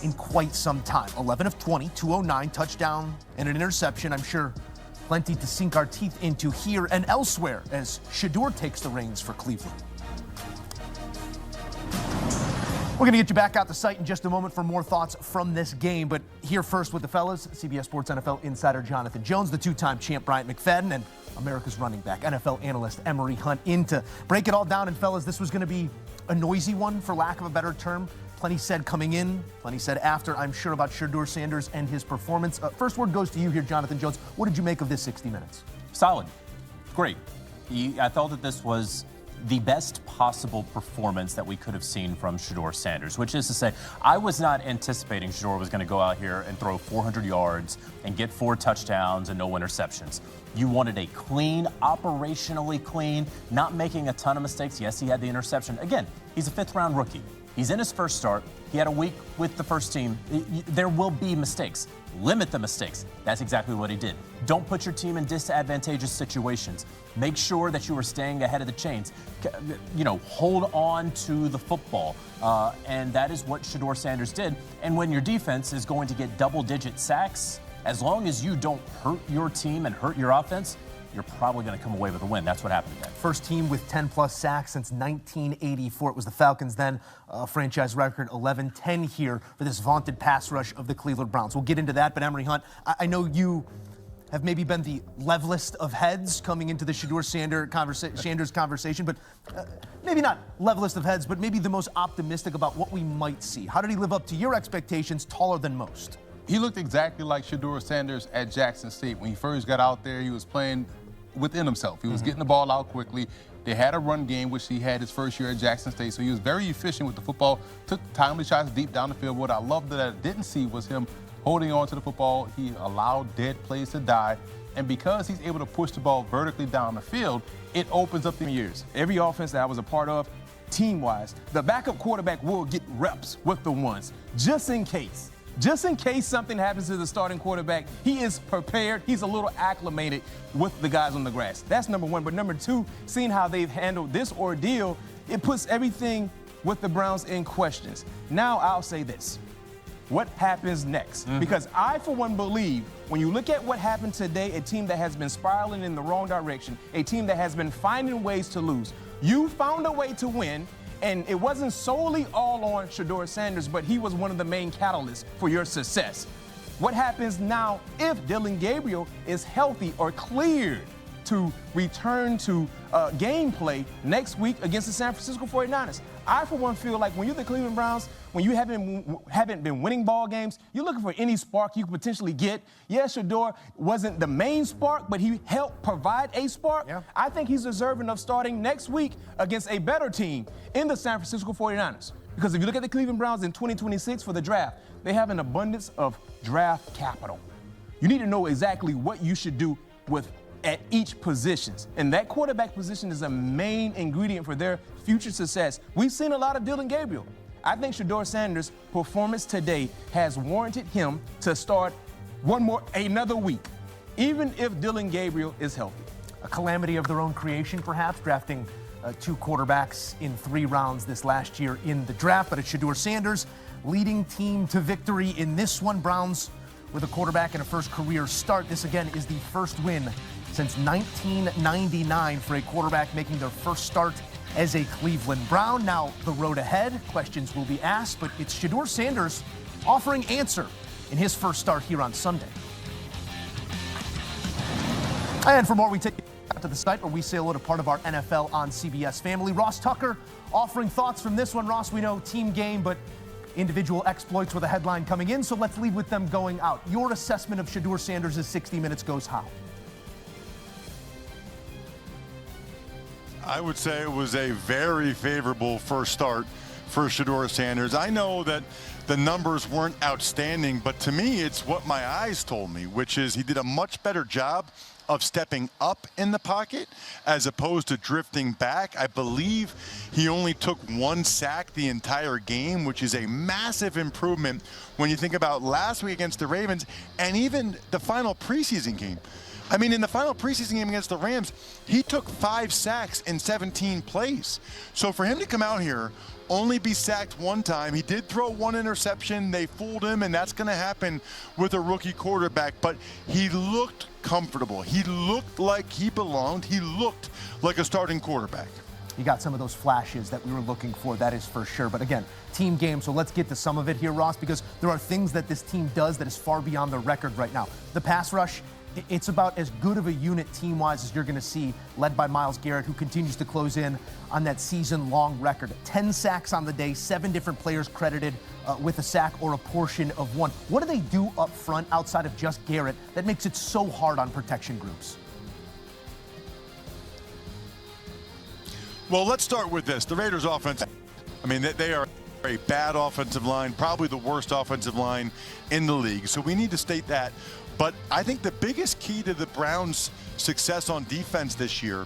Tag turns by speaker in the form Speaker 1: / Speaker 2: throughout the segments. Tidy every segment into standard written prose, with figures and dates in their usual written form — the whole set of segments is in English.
Speaker 1: in quite some time. 11 of 20, 209, touchdown and an interception. I'm sure plenty to sink our teeth into here and elsewhere as SHEDEUR takes the reins for Cleveland. We're going to get you back out the site in just a moment for more thoughts from this game. But here first with the fellas, CBS Sports NFL insider Jonathan Jones, the two-time champ Bryant McFadden, and America's running back, NFL analyst Emory Hunt in to break it all down. And fellas, this was going to be a noisy one, for lack of a better term. Plenty said coming in, plenty said after, I'm sure, about SHEDEUR Sanders and his performance. First word goes to you here, Jonathan Jones. What did you make of this 60 minutes?
Speaker 2: Solid. Great. I felt that this was the best possible performance that we could have seen from SHEDEUR Sanders, which is to say, I was not anticipating SHEDEUR was going to go out here and throw 400 yards and get 4 touchdowns and no interceptions. You wanted a clean, operationally clean, not making a ton of mistakes. Yes, he had the interception. Again, he's a 5th-round rookie. He's in his first start. He had a week with the first team. There will be mistakes. Limit the mistakes. That's exactly what he did. Don't put your team in disadvantageous situations. Make sure that you are staying ahead of the chains. Hold on to the football. And that is what SHEDEUR Sanders did. And when your defense is going to get double-digit sacks, as long as you don't hurt your team and hurt your offense, you're probably going to come away with a win. That's what happened today.
Speaker 1: First team with 10-plus sacks since 1984. It was the Falcons then. Franchise record 11-10 here for this vaunted pass rush of the Cleveland Browns. We'll get into that, but Emory Hunt, I know you have maybe been the levelest of heads coming into the SHEDEUR Sanders conversation, but maybe not levelest of heads, but maybe the most optimistic about what we might see. How did he live up to your expectations, taller than most?
Speaker 3: He looked exactly like SHEDEUR Sanders at Jackson State. When he first got out there, he was playing within himself. He was getting the ball out quickly. They had a run game, which he had his first year at Jackson State, so he was very efficient with the football, took timely shots deep down the field. What I loved that I didn't see was him holding on to the football. He allowed dead plays to die, and because he's able to push the ball vertically down the field, it opens up the
Speaker 4: years. Every offense that I was a part of, team-wise, the backup quarterback will get reps with the ones, just in case. Just in case something happens to the starting quarterback, he is prepared. He's a little acclimated with the guys on the grass. That's number one. But number two, seeing how they've handled this ordeal, it puts everything with the Browns in questions. Now I'll say this. What happens next? Because I, for one, believe when you look at what happened today, a team that has been spiraling in the wrong direction, a team that has been finding ways to lose, you found a way to win. And it wasn't solely all on SHEDEUR Sanders, but he was one of the main catalysts for your success. What happens now if Dillon Gabriel is healthy or cleared to return to gameplay next week against the San Francisco 49ers? I, for one, feel like when you're the Cleveland Browns, when you haven't been winning ball games, you're looking for any spark you could potentially get. Yes, SHEDEUR wasn't the main spark, but he helped provide a spark. Yeah. I think he's deserving of starting next week against a better team in the San Francisco 49ers. Because if you look at the Cleveland Browns in 2026 for the draft, they have an abundance of draft capital. You need to know exactly what you should do at each position. And that quarterback position is a main ingredient for their future success. We've seen a lot of Dillon Gabriel. I think SHEDEUR Sanders' performance today has warranted him to start another week, even if Dillon Gabriel is healthy.
Speaker 1: A calamity of their own creation, perhaps, drafting 2 quarterbacks in 3 rounds this last year in the draft. But it's SHEDEUR Sanders leading team to victory in this one. Browns with a quarterback in a first career start. This, again, is the first win since 1999 for a quarterback making their first start as a Cleveland Brown. Now, the road ahead, questions will be asked, but it's SHEDEUR Sanders offering answer in his first start here on Sunday. And for more, we take you out to the site where we say hello to part of our NFL on CBS family. Ross Tucker offering thoughts from this one. Ross, we know team game, but individual exploits with a headline coming in, so let's lead with them going out. Your assessment of SHEDEUR Sanders' 60 minutes goes how?
Speaker 5: I would say it was a very favorable first start for SHEDEUR Sanders. I know that the numbers weren't outstanding, but to me, it's what my eyes told me, which is he did a much better job of stepping up in the pocket as opposed to drifting back. I believe he only took 1 sack the entire game, which is a massive improvement when you think about last week against the Ravens and even the final preseason game. I mean, in the final preseason game against the Rams, he took 5 sacks in 17 plays. So for him to come out here, only be sacked one time, he did throw 1 interception, they fooled him, and that's going to happen with a rookie quarterback. But he looked comfortable. He looked like he belonged. He looked like a starting quarterback.
Speaker 1: You got some of those flashes that we were looking for, that is for sure. But again, team game, so let's get to some of it here, Ross, because there are things that this team does that is far beyond the record right now. The pass rush, it's about as good of a unit team-wise as you're going to see, led by Myles Garrett, who continues to close in on that season-long record. 10 sacks on the day, 7 different players credited with a sack or a portion of one. What do they do up front outside of just Garrett that makes it so hard on protection groups?
Speaker 5: Well, let's start with this. The Raiders' offense, I mean, they are a bad offensive line, probably the worst offensive line in the league. So we need to state that. But I think the biggest key to the Browns' success on defense this year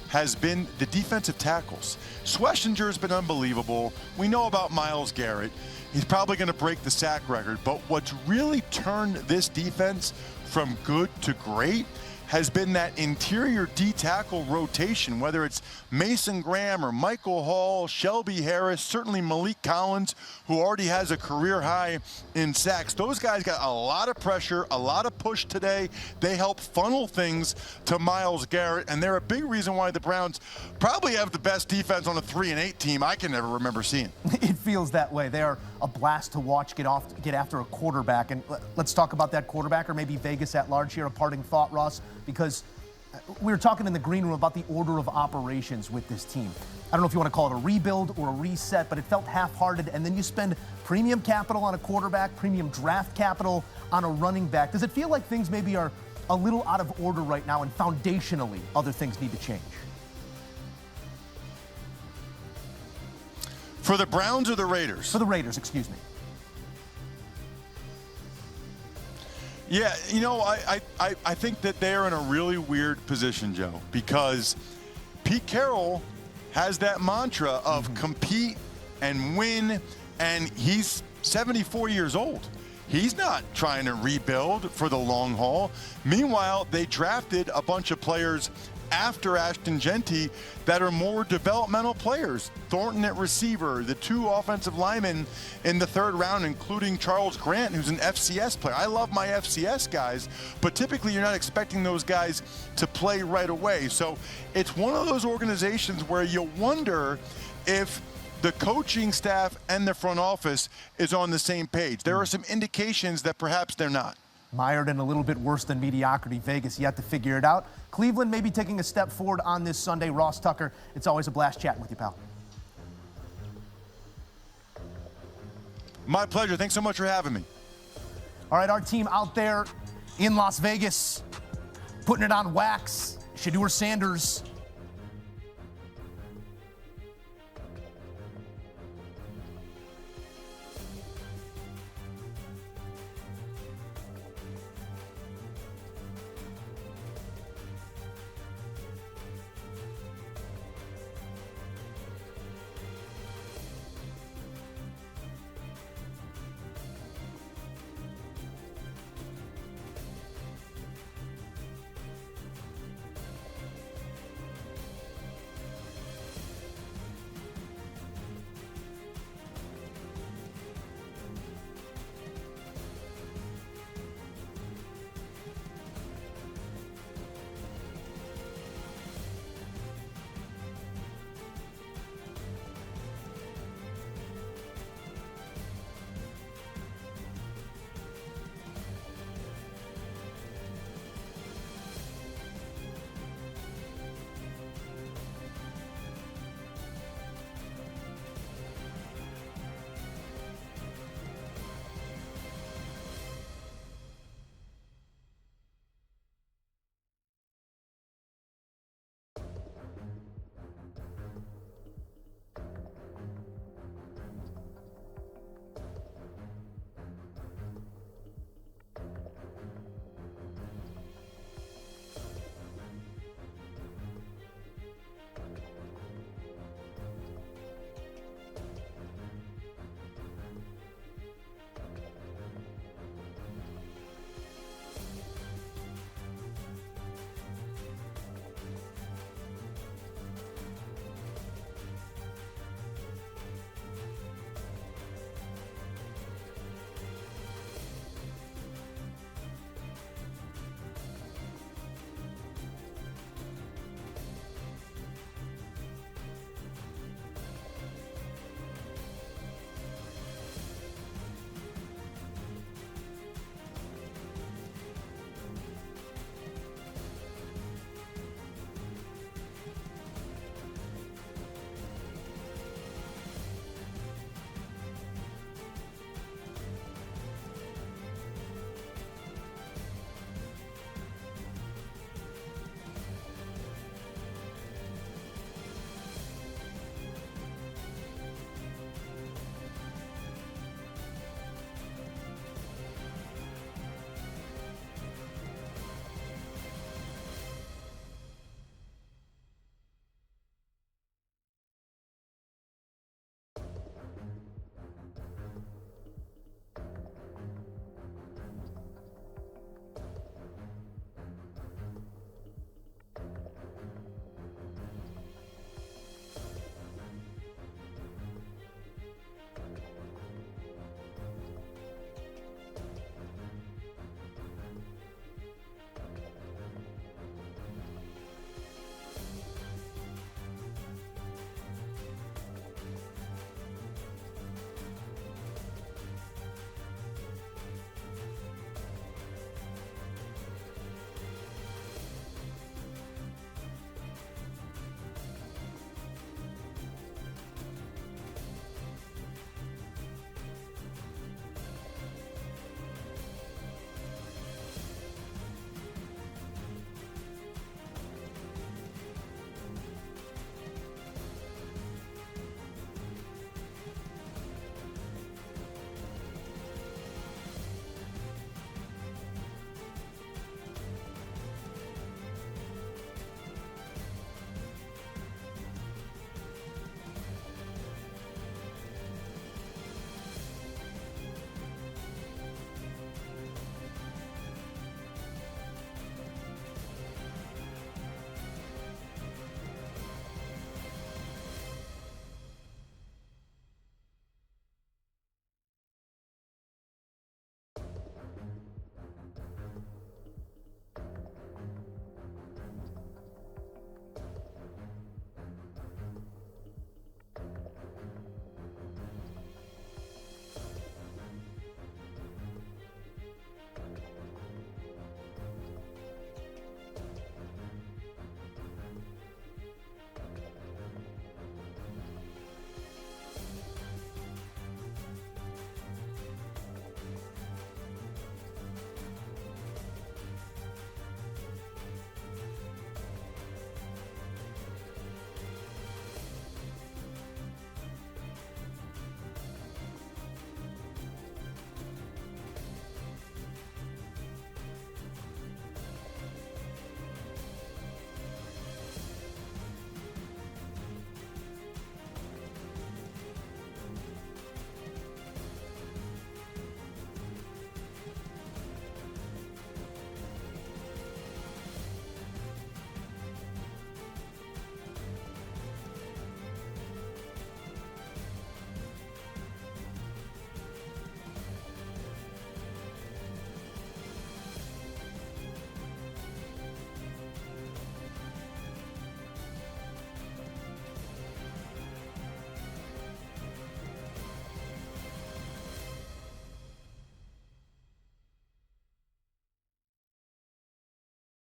Speaker 5: has been the defensive tackles. Schlesinger has been unbelievable. We know about Myles Garrett. He's probably going to break the sack record. But what's really turned this defense from good to great has been that interior D-tackle rotation, whether it's Mason Graham or Michael Hall, Shelby Harris, certainly Malik Collins, who already has a career high in sacks. Those guys got a lot of pressure, a lot of push today. They help funnel things to Myles Garrett, and they're a big reason why the Browns probably have the best defense on a 3-8 team I can ever remember seeing.
Speaker 1: It feels that way. They are a blast to watch get after a quarterback. And let's talk about that quarterback, or maybe Vegas at large here. A parting thought, Ross, because we were talking in the green room about the order of operations with this team. I don't know if you want to call it a rebuild or a reset, but it felt half-hearted. And then you spend premium capital on a quarterback, premium draft capital on a running back. Does it feel like things maybe are a little out of order right now, and foundationally other things need to change?
Speaker 5: For the Browns or the Raiders?
Speaker 1: For the Raiders, excuse me.
Speaker 5: Yeah, you know, I think that they're in a really weird position, Joe, because Pete Carroll has that mantra of compete and win, and he's 74 years old. He's not trying to rebuild for the long haul. Meanwhile, they drafted a bunch of players after Ashton Genty that are more developmental players. Thornton at receiver, the 2 offensive linemen in the 3rd round, including Charles Grant, who's an FCS player. I love my FCS guys, but typically you're not expecting those guys to play right away. So it's one of those organizations where you wonder if the coaching staff and the front office is on the same page. There are some indications that perhaps they're not.
Speaker 1: Mired in a little bit worse than mediocrity. Vegas yet to figure it out. Cleveland may be taking a step forward on this Sunday. Ross Tucker, it's always a blast chatting with you, pal.
Speaker 5: My pleasure. Thanks so much for having me.
Speaker 1: All right, our team out there in Las Vegas, putting it on wax. SHEDEUR Sanders